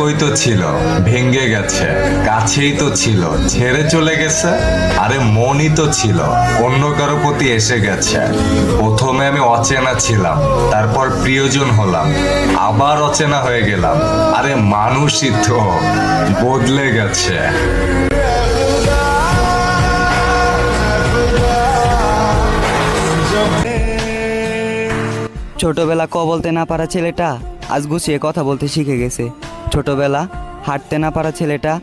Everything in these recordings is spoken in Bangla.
ভালোই তো ছিল, ভেঙে গেছে। কাছেই তো ছিল, ছেড়ে চলে গেছে। আরে মনই তো ছিল, অন্য কারো প্রতি এসে গেছে। প্রথমে আমি অচেনা ছিলাম, তারপর প্রিয়জন হলাম, আবার অচেনা হয়ে গেলাম। আরে মানুষই তো বদলে গেছে। ছোটবেলা বলতে না পারা ছেলেটা আজ গুছিয়ে কথা বলতে শিখে গেছে। ছোটবেলা হাঁটতে না পারা ছেলেটা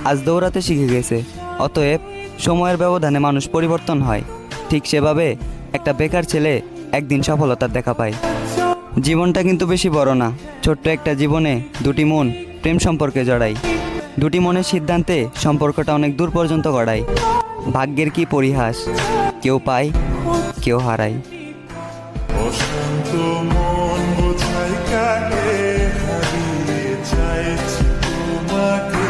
আজ দৌড়াতে শিখে গেছে। অতএব সময়ের ব্যবধানে মানুষ পরিবর্তন হয়, ঠিক সেভাবে একটা বেকার ছেলে একদিন সফলতার দেখা পায়। জীবনটা কিন্তু বেশি বড় না, ছোট্ট একটা জীবনে দুটি মন প্রেম সম্পর্কে জড়ায়। দুটি মনের সিদ্ধান্তে সম্পর্কটা অনেক দূর পর্যন্ত গড়ায়। ভাগ্যের কি পরিহাস, কেউ পায় কেউ হারায়। অশান্ত মন বোঝাই কাকে হারিয়ে চাইছি তোমাকে।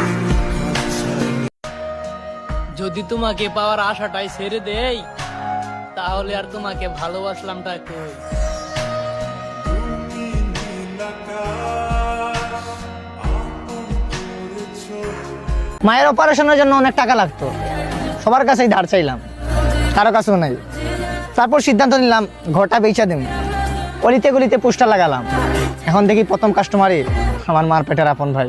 যদি তোমাকে পাওয়ার আশাটাই ছেড়ে দেই, তাহলে আর তোমাকে ভালোবাসলামটা কই? মায়ের অপারেশনের জন্য অনেক টাকা লাগতো, সবার কাছেই ধার চাইলাম, কারো কাছেও নাই। তারপর সিদ্ধান্ত নিলাম ঘরটা বেচা দেব। গলিতে গলিতে পোস্টার লাগালাম। এখন দেখি প্রথম কাস্টমারই আমার মার পেটের আপন ভাই।